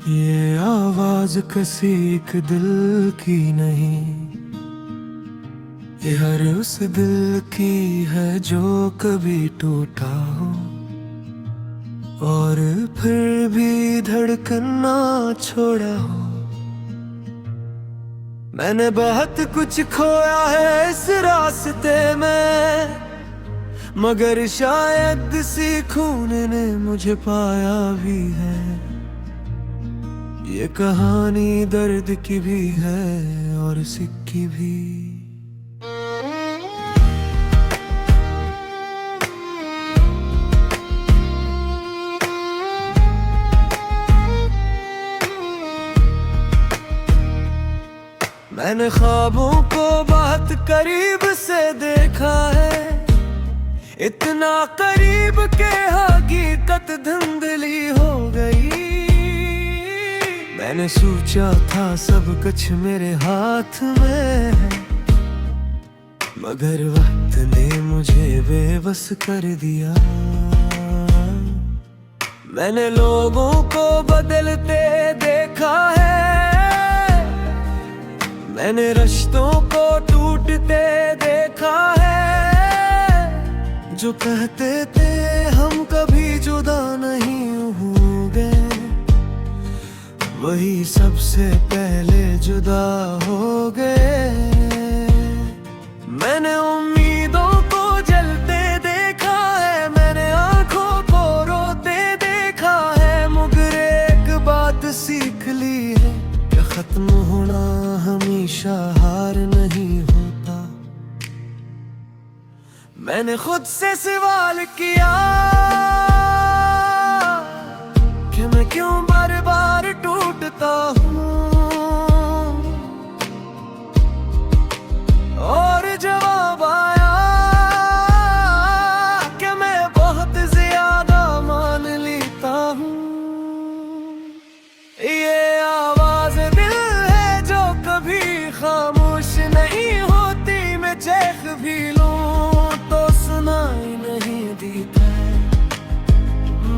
ये आवाज किसी एक दिल की नहीं, ये हर उस दिल की है जो कभी टूटा हो और फिर भी धड़कना छोड़ा हो। मैंने बहुत कुछ खोया है इस रास्ते में, मगर शायद सीखूं ने मुझे पाया भी है। ये कहानी दर्द की भी है और सिक्की भी। मैंने ख्वाबों को बहुत करीब से देखा है, इतना करीब के हकीकत धुंधली हो गई। मैंने सोचा था सब कुछ मेरे हाथ में है, मगर वक्त ने मुझे बेबस कर दिया। मैंने लोगों को बदलते देखा है, मैंने रिश्तों को टूटते देखा है। जो कहते थे हम कभी जुदा नहीं होंगे, वही सबसे पहले जुदा हो गए। मैंने उम्मीदों को जलते देखा है, मैंने आंखों को रोते देखा है, मगर एक बात सीख ली है कि खत्म होना हमेशा हार नहीं होता। मैंने खुद से सवाल किया कि मैं क्यों बार बार टूटता हूँ, और जवाब आया कि मैं बहुत ज्यादा मान लेता हूँ। ये आवाज दिल है जो कभी खामोश नहीं होती, मैं चेख भी लूं तो सुनाई नहीं देता,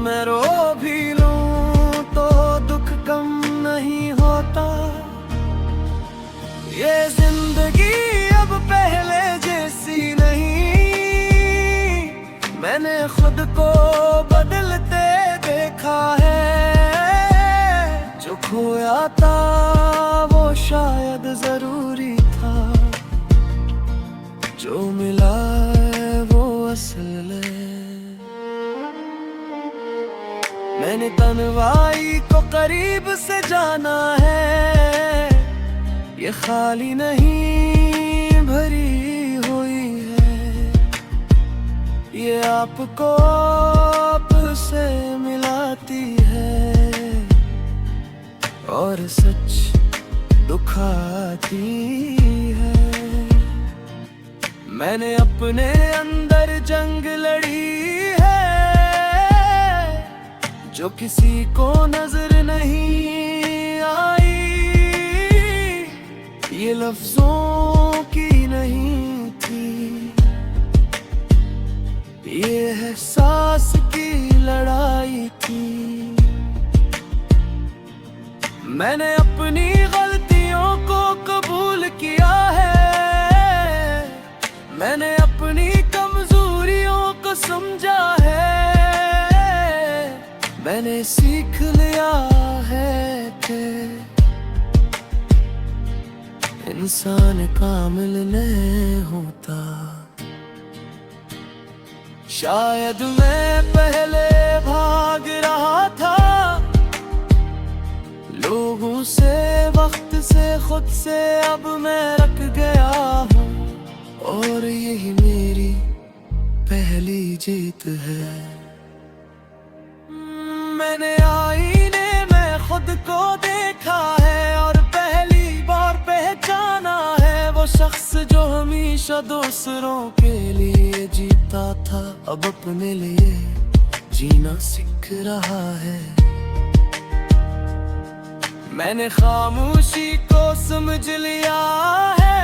मैं रो भी लूं तो दुख कम नहीं होता। ये जिंदगी अब पहले जैसी नहीं, मैंने खुद को बदलते देखा है। जो खोया था वो शायद जरूरी था, जो मिला है वो असल है। मैंने तन्हाई को करीब से जाना है, ये खाली नहीं भरी हुई है। ये आपको आप से मिलाती है और सच दुखाती है। मैंने अपने अंदर जंग लड़ी है, जो किसी को नजर नहीं आई। ये लफ्जों की नहीं थी, ये एहसास की लड़ाई थी। मैंने अपनी गलतियों को कबूल किया है, मैंने अपनी कमजोरियों को समझा है। मैंने सीख लिया है कि इंसान कामिल नहीं होता। शायद मैं पहले भाग रहा था लोगों से, वक्त से, खुद से, अब मैं रख गया हूँ, और यही मेरी पहली जीत है। मैंने आईने में खुद को देखा है और पहली बार पहचाना है वो शख्स जो हमेशा दूसरों के लिए जीता था, अब अपने लिए जीना सीख रहा है। मैंने खामोशी को समझ लिया है,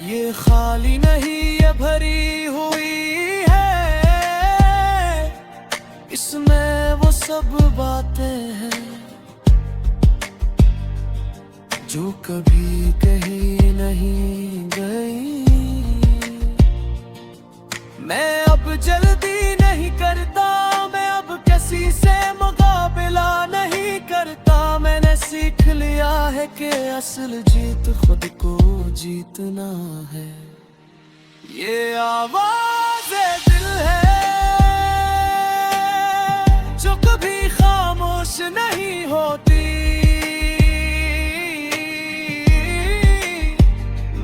ये खाली नहीं ये भरी हुई है। इसमें वो सब बातें हैं जो कभी कही नहीं गई। मैं अब जल्दी नहीं करता, मैं अब किसी से मुकाबला नहीं करता। मैंने सीख लिया है कि असल जीत खुद को जीतना है। ये आवाज़ दिल है जो कभी खामोश नहीं होती।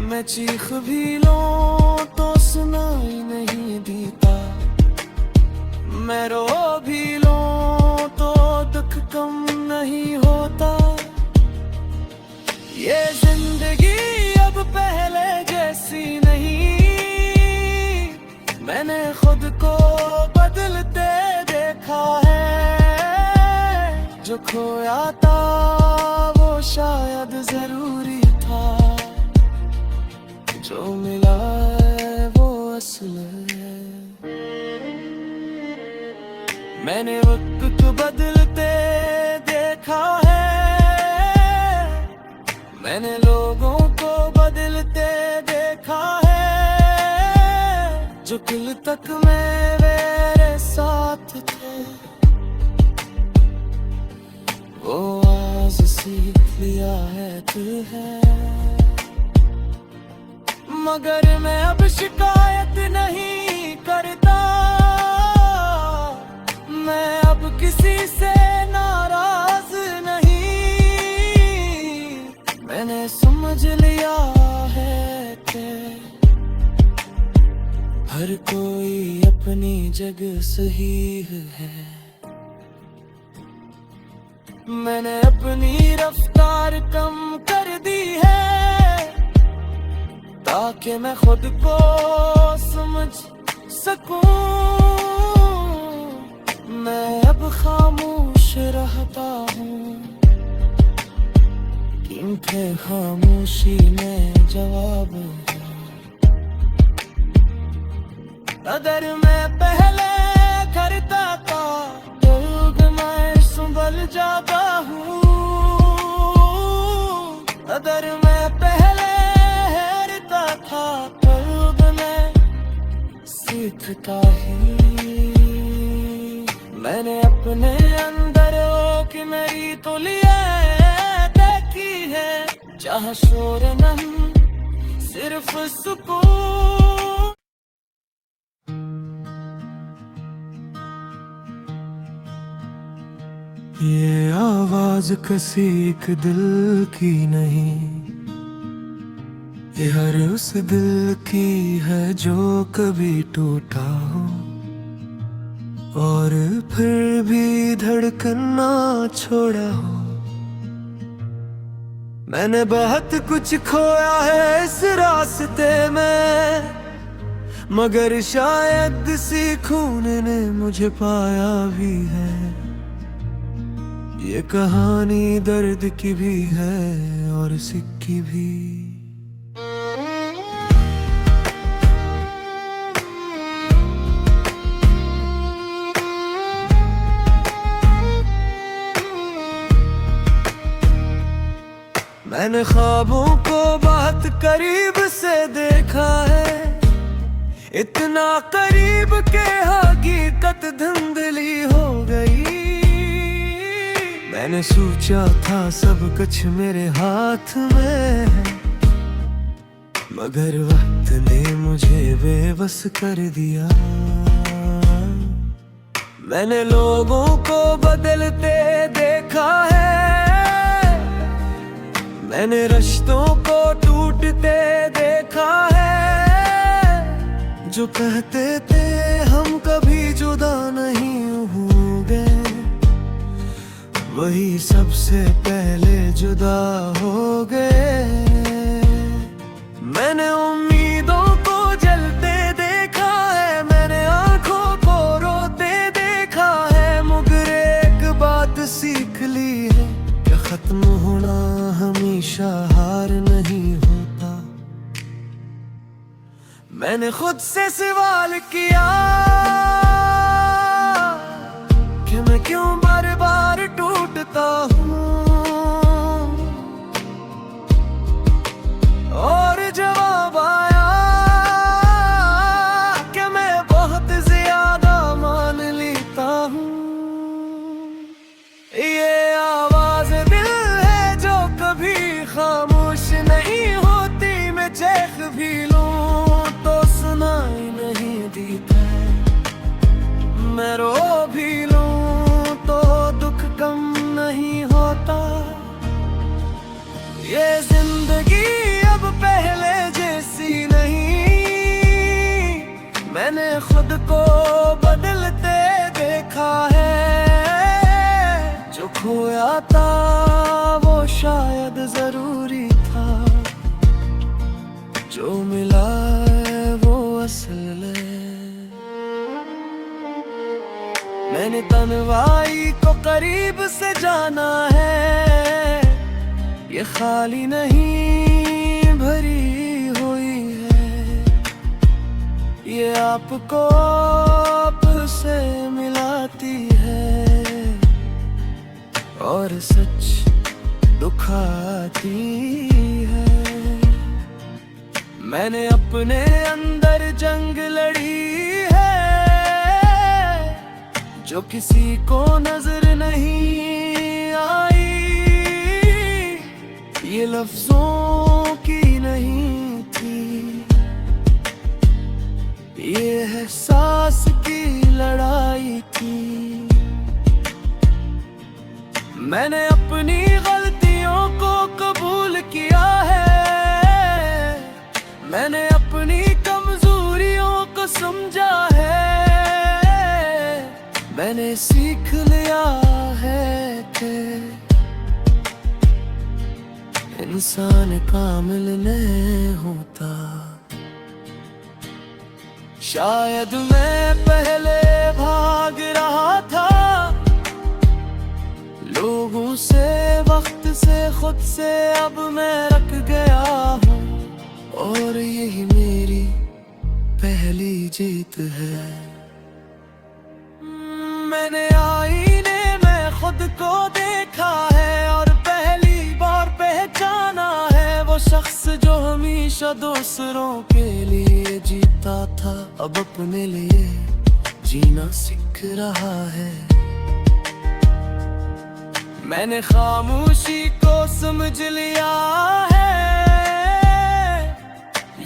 मैं चीख भी लूं तो सुनाई नहीं देता, मैं रो भी लूं तो दुख कम नहीं होता। ये जिंदगी अब पहले जैसी नहीं, मैंने खुद को बदलते देखा है। जो खोया था वो शायद जरूरी था, जो मिला है वो असल है। मैंने वक्त को बदलते देखा है, मैंने लोगों को बदलते देखा है। जो दिल तक मेरे साथ थे वो आज सीख लिया है तू है। मगर मैं अब शिकायत नहीं करता, मैं अब किसी से नाराज नहीं। मैंने समझ लिया है कि हर कोई अपनी जगह सही है। मैंने अपनी रफ्तार कम कर दी है ताकि मैं खुद को समझ सकूं। मैं अब खामोश रहता हूँ क्योंकि खामोशी में जवाब है। अगर मैं पहले करता था तो मैं संभल जाता हूँ। अगर मैं पहले हारता था तो मैं सीखता ही। मैंने अपने अंदर की मेरी तो लिया देखी है, जहाँ शोर नहीं सिर्फ सुकून। ये आवाज किसी एक दिल की नहीं, ये हर उस दिल की है जो कभी टूटा हो और फिर भी धड़कना छोड़ा हो। मैंने बहुत कुछ खोया है इस रास्ते में, मगर शायद सीखूं ने मुझे पाया भी है। ये कहानी दर्द की भी है और सिक्की भी। मैंने ख्वाबों को बहुत करीब से देखा है, इतना करीब के हकीकत धुंधली हो गई। मैंने सोचा था सब कुछ मेरे हाथ में है, मगर वक्त ने मुझे बेबस कर दिया। मैंने लोगों को बदलते देखा है, मैंने रिश्तों को टूटते देखा है। जो कहते थे हम कभी जुदा नहीं होंगे, वही सबसे पहले जुदा हो गए। मैंने उम्मीदों को जलते देखा है, मैंने आंखों को रोते देखा है, मगर एक बात सीख ली है कि खत्म होना हमेशा हार नहीं होता। मैंने खुद से सवाल किया कि मैं क्यों जीता हूँ और जवाब आया कि मैं बहुत ज्यादा मान लेता हूँ। ये आवाज दिल है जो कभी खामोश नहीं होती, मैं चेख भी लूं तो सुनाई नहीं देता, मैं रो भी लूं तो दुख कम नहीं होता। ये जिंदगी अब पहले जैसी नहीं, मैंने खुद को बदलते देखा है। जो खोया था वो शायद जरूरी था, जो मिला है वो असल है। मैंने तन्हाई को करीब से जाना है, ये खाली नहीं भरी हुई है। ये आपको आपसे मिलाती है और सच दुखाती है। मैंने अपने अंदर जंग लड़ी है जो किसी को नजर नहीं आई। ये लफ्जों की नहीं थी, ये एहसास की लड़ाई थी। मैंने अपनी गलतियों को कबूल किया है, मैंने अपनी कमजोरियों को समझा है। मैंने सीख लिया है कि इंसान कामिल नहीं होता। शायद मैं पहले भाग रहा था लोगों से, वक्त से, खुद से, अब मैं रख गया हूँ और यही मेरी पहली जीत है। मैंने आईने में खुद को देखा है और पहली बार पहचाना है वो शख्स जो हमेशा दूसरों के लिए जीता था, अब अपने लिए जीना सीख रहा है। मैंने खामोशी को समझ लिया है,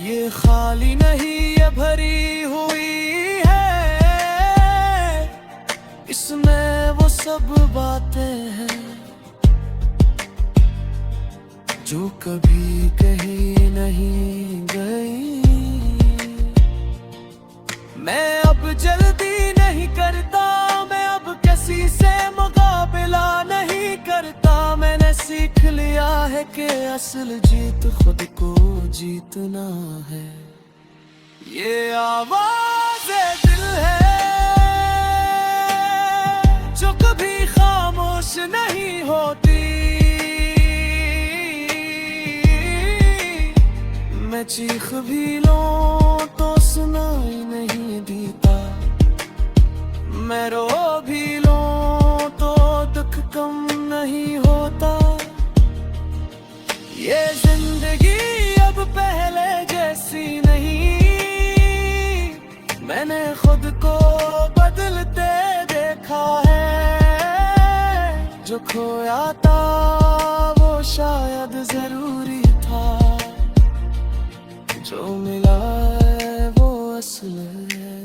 ये खाली नहीं ये भरी हुई है। इसमें वो सब बातें हैं जो कभी कहीं नहीं गई। मैं अब जल्दी नहीं करता, मैं अब किसी से मुकाबला नहीं करता। मैंने सीख लिया है कि असल जीत खुद को जीतना है। ये आवाज़ दिल है जो कभी खामोश नहीं होती, मैं चीख भी लूं तो सुनाई नहीं देता, मैं रो भी लूं तो दुख कम नहीं होता। ये जिंदगी अब पहले जैसी नहीं, मैंने खुद को बदलते देखा है। जो खोया था वो शायद जरूरी था, जो मिला है वो असल है।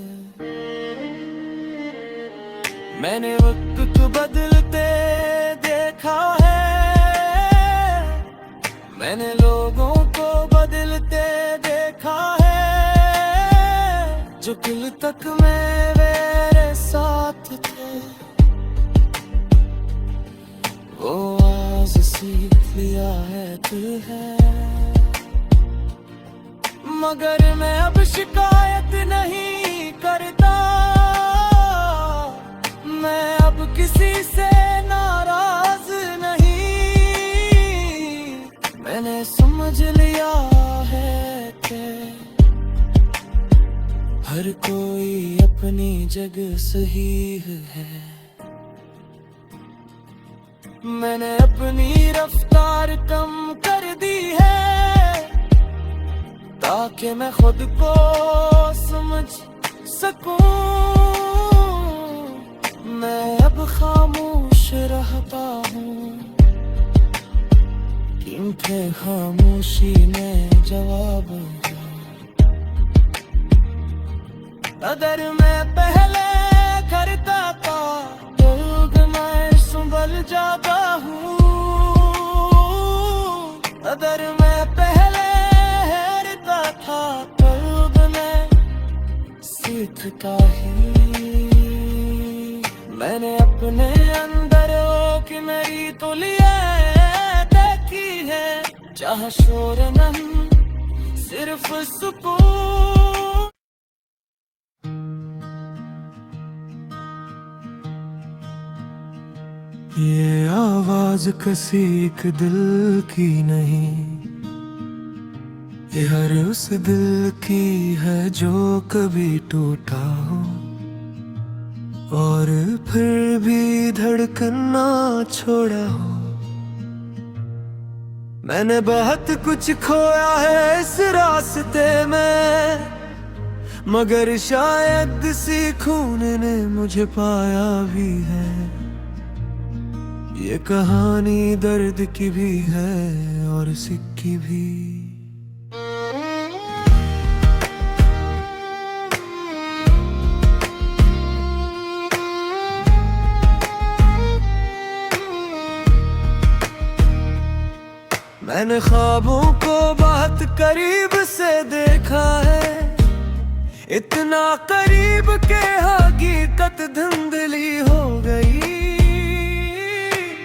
मैंने वक्त को बदलते देखा है, मैंने लोगों को बदलते देखा है। जो दिल तक मेरे साथ थे वो आज सीख लिया है तू है। मगर मैं अब शिकायत नहीं करता, मैं अब किसी से नाराज नहीं। मैंने समझ लिया है कि हर कोई अपनी जगह सही है। मैंने अपनी रफ्तार कम कर दी है ताकि मैं खुद को समझ सकूं। मैं अब खामोश रहता हूँ क्योंकि खामोशी में जवाब है। अगर मैं पहले करता था तो मैं संभल जाता हूँ। अगर मैं पहले हारता था तो मैं सीखता ही। मैंने अपने अंदर हो कि मेरी तो लिया देखी है, चाह शोर नहीं सिर्फ सुकून। ये आवाज किसी एक दिल की नहीं, ये हर उस दिल की है जो कभी टूटा हो और फिर भी धड़कना छोड़ा हो। मैंने बहुत कुछ खोया है इस रास्ते में, मगर शायद सीखूं ने मुझे पाया भी है। ये कहानी दर्द की भी है और सिक्की भी। मैंने ख्वाबों को बहुत करीब से देखा है, इतना करीब के हकीकत धुंधली हो गई।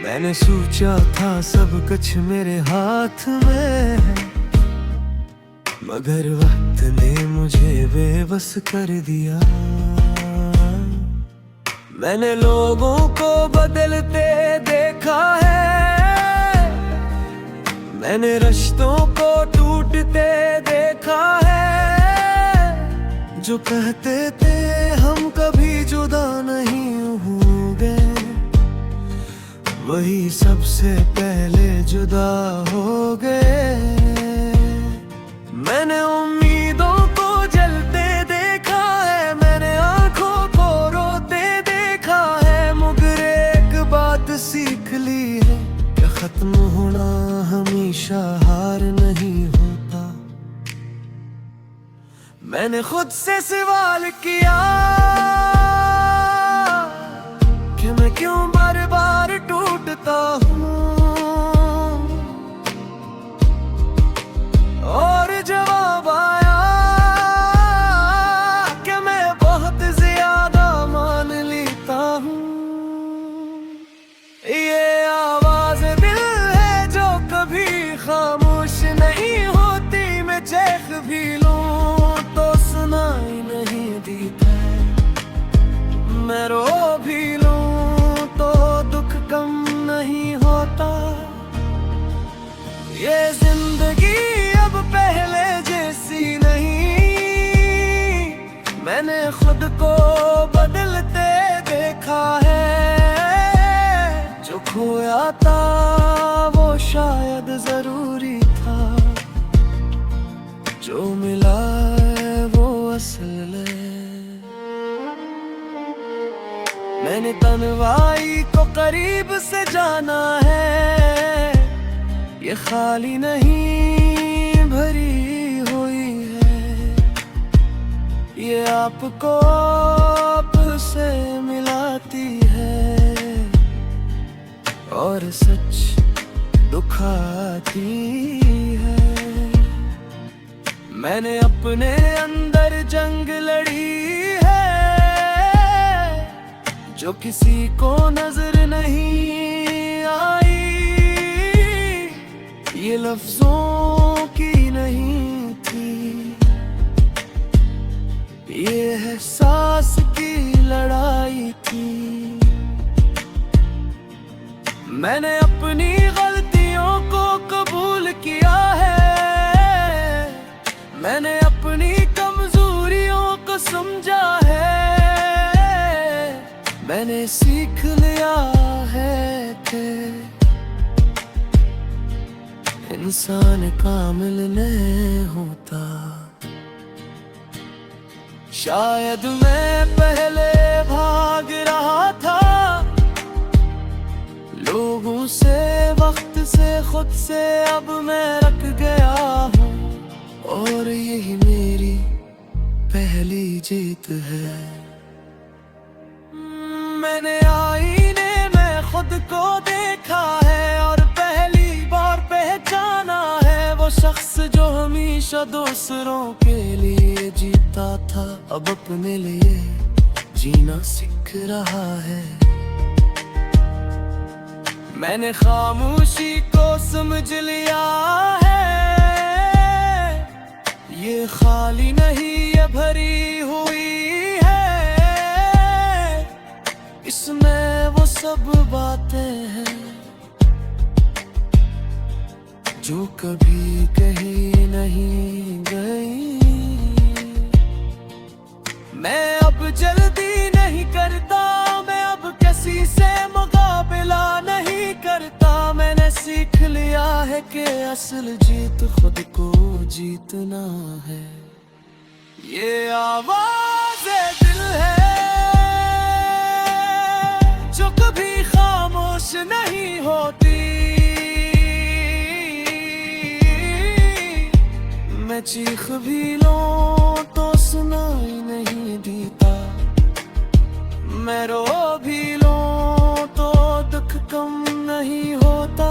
मैंने सोचा था सब कुछ मेरे हाथ में है, मगर वक्त ने मुझे बेबस कर दिया। मैंने लोगों को बदलते देखा है, मैंने रिश्तों को टूटते देखा है। जो कहते थे हम कभी जुदा नहीं होंगे, वही सबसे पहले जुदा हो गए। मैंने उम्मीदों को जलते देखा है, मैंने आंखों को रोते देखा है, मगर एक बात सीख ली है कि खत्म होना हमेशा हार नहीं होता। मैंने खुद से सवाल किया कि मैं क्यों बार बार टूटता हूँ, और जवाब आया कि मैं बहुत ज्यादा मान लेता हूँ। ये आवाज दिल है जो कभी खामोश नहीं होती, मैं चेख भी लूं तो सुनाई नहीं देता। मैं रो भी लूं तो दुख कम नहीं होता। ये जिंदगी अब पहले जैसी नहीं, मैंने खुद को बदलते देखा है। जो खोया था वो शायद जरूरी था, जो मिला है वो असल है। मैंने तन्हाई को करीब से जाना है, ये खाली नहीं भरी हुई है। ये आपको आप से मिलाती है और सच दुखाती है। मैंने अपने अंदर जंग लड़ी है जो किसी को नजर नहीं आई। ये लफ्जों की नहीं थी, ये एहसास की लड़ाई थी। मैंने अपनी गलतियों को कबूल किया है, मैंने अपनी कमजोरियों को समझा है। मैंने सीख लिया है के इंसान कामिल नहीं होता। शायद मैं पहले भाग रहा था लोगों से, वक्त से, खुद से, अब मैं रख गया हूँ। और यही मेरी पहली जीत है। मैंने आईने में खुद को देखा है और पहली बार पहचाना है वो शख्स जो हमेशा दूसरों के लिए जीता था, अब अपने लिए जीना सीख रहा है। मैंने खामोशी को समझ लिया है, ये खाली नहीं ये भरी हुई है, इसमें वो सब बातें हैं जो कभी कहीं नहीं गई। मैं अब जल्दी नहीं करता, मैं अब किसी से मुकाबला नहीं करता। मैंने सीख लिया है कि असल जीत खुद को जीतना है। ये आवाज़ दिल है जो कभी खामोश नहीं होती। मैं चीख भी लूं तो सुनाई नहीं देता, मैं रो भी लूं तो दुख कम नहीं होता।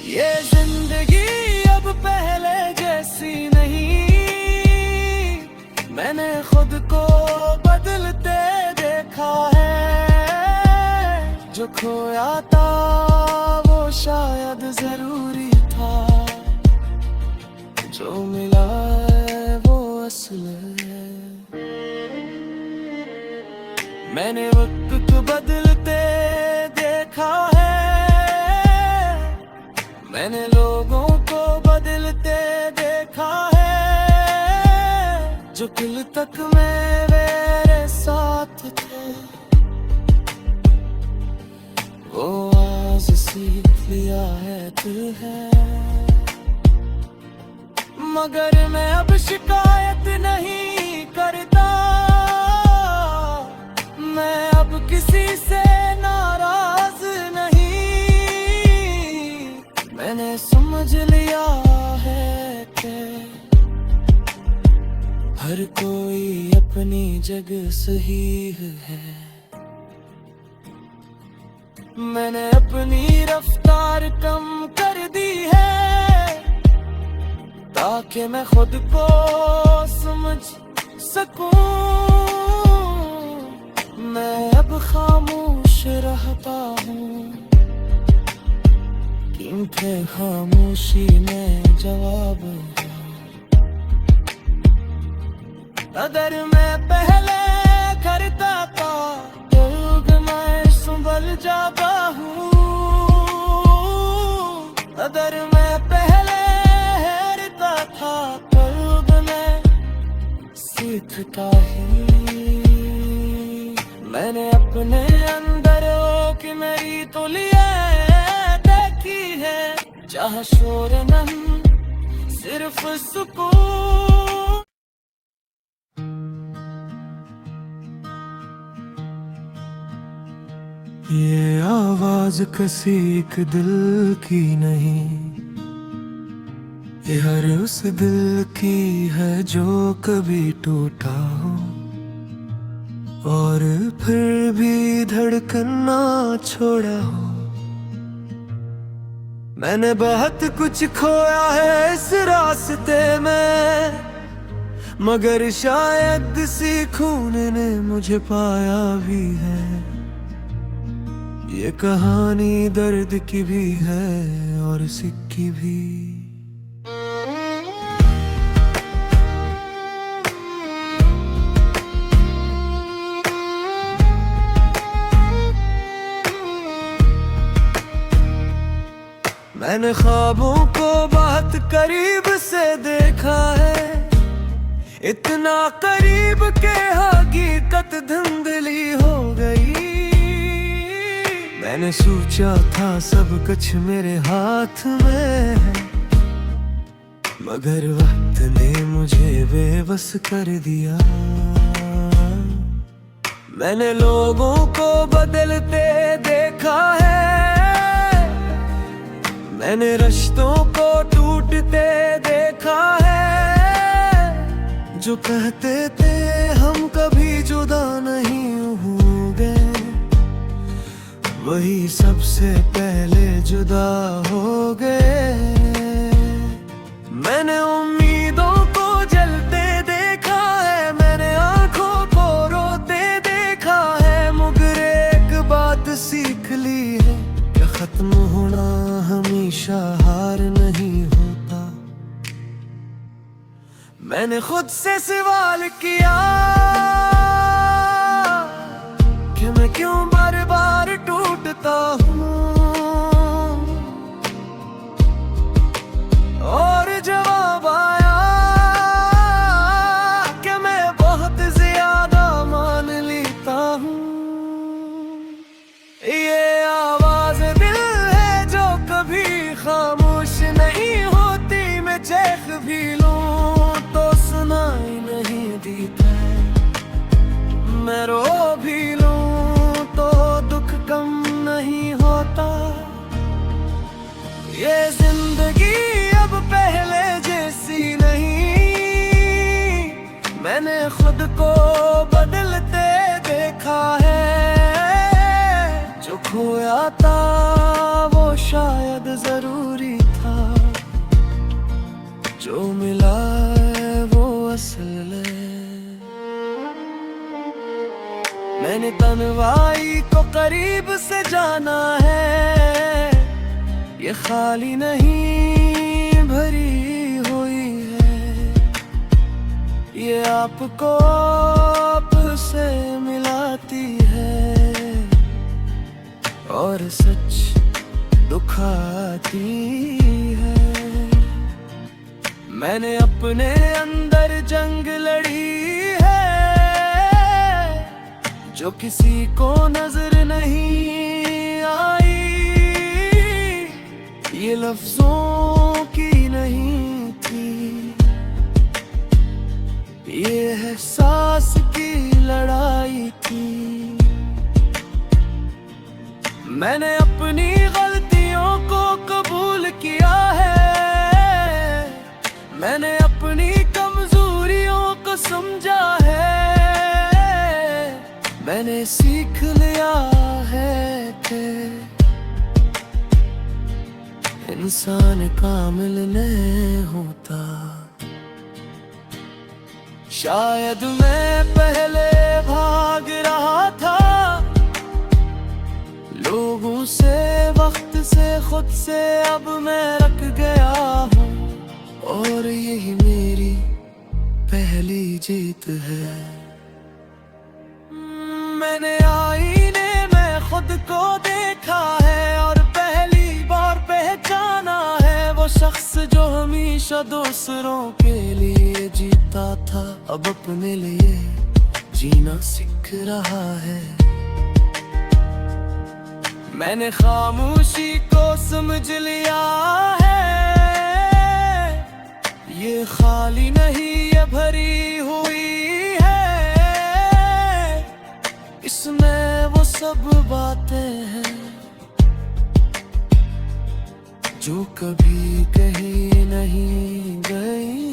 ये जिंदगी अब पहले जैसी नहीं, मैंने खुद को बदलते देखा है। जो खोया था वो शायद जरूरी था, जो मिला है वो असल है। मैंने वक्त को बदलते देखा है, मैंने लोगों को बदलते देखा है। जो कल तक मेरे साथ थे वो आज सीख लिया है दिल है। मगर मैं अब शिकायत नहीं करता, मैं अब किसी से नाराज नहीं। मैंने समझ लिया है कि हर कोई अपनी जगह सही है। मैंने अपनी रफ्तार कम कर दी है ताकि मैं खुद को समझ सकूं। मैं अब खामोश रहता हूँ क्योंकि खामोशी में जवाब है। अगर मैं पहले करता था तो मैं संभल जाता हूँ। अगर मैं पहले हेरता था तो मैं सीखता ही। मैंने अपने अंदर कि मेरी तो लिए देखी है, जहाँ शोर नहीं सिर्फ सुकून। ये आवाज किसी एक दिल की नहीं, ये हर उस दिल की है जो कभी टूटा हो और फिर भी धड़कना छोड़ा हो। मैंने बहुत कुछ खोया है इस रास्ते में, मगर शायद इसी खून ने मुझे पाया भी है। ये कहानी दर्द की भी है और सिक्की भी। मैंने ख्वाबों को बहुत करीब से देखा है, इतना करीब के हकीकत धुंधली हो गई। मैंने सोचा था सब कुछ मेरे हाथ में है, मगर वक्त ने मुझे बेबस कर दिया। मैंने लोगों को बदलते देखा है, मैंने रिश्तों को टूटते देखा है। जो कहते थे हम कभी जुदा नहीं होंगे, वही सबसे पहले जुदा हो गए। मैंने उम्मीदों को जलते देखा है, मैंने आंखों को रोते देखा है, मगर एक बात सीख ली है कि खत्म होना हमेशा हार नहीं होता। मैंने खुद से सवाल किया कि मैं क्यों बार बार टूटता हूँ, और जवाब आया कि मैं बहुत ज्यादा मान लेता हूँ। ये आवाज दिल है जो कभी खामोश नहीं होती, मैं चेख भी लूं तो सुनाई नहीं देता, मैं रो भी लूं तो दुख कम नहीं होता। ये जिंदगी अब पहले जैसी नहीं, मैंने खुद को बदलते देखा है। जो खोया था वो शायद जरूरी था, जो मिला है वो असल है। मैंने तन्हाई को करीब से जाना है, ये खाली नहीं भरी हुई है, ये आपको आप से मिलाती है, और सच दुखाती है। मैंने अपने अंदर जंग लड़ी है, जो किसी को नजर नहीं आई। ये लफ्जों की नहीं थी, ये एहसास की लड़ाई थी। मैंने अपनी गलतियों को कबूल किया है, मैंने अपनी कमजोरियों को समझा है, मैंने सीख लिया है कि इंसान कामिल नहीं होता। शायद मैं पहले भाग रहा था लोगों से, वक्त से, खुद से, अब मैं रख गया हूँ, और यही मेरी पहली जीत है। मैंने आईने में खुद को देखा है, और पहली बार पहचाना है वो शख्स जो हमेशा दूसरों के लिए जीता था, अब अपने लिए जीना सीख रहा है। मैंने खामोशी को समझ लिया है, ये खाली नहीं ये भरी हुई है, इसमें वो सब बातें हैं जो कभी कहीं नहीं गई।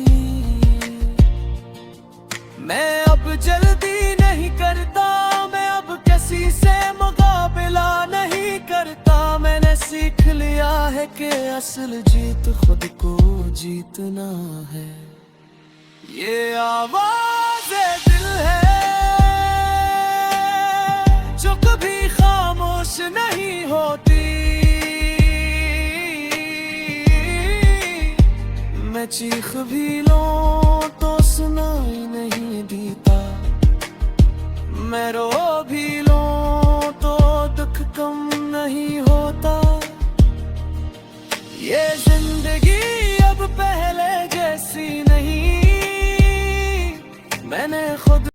मैं अब जल्दी नहीं करता, मैं अब किसी से मुकाबला नहीं करता, मैंने सीख लिया है कि असल जीत खुद को जीतना है। ये आवाज़ दिल है जो कभी खामोश नहीं होती, मैं चीख भी लूं तो सुनाई नहीं देता, मैं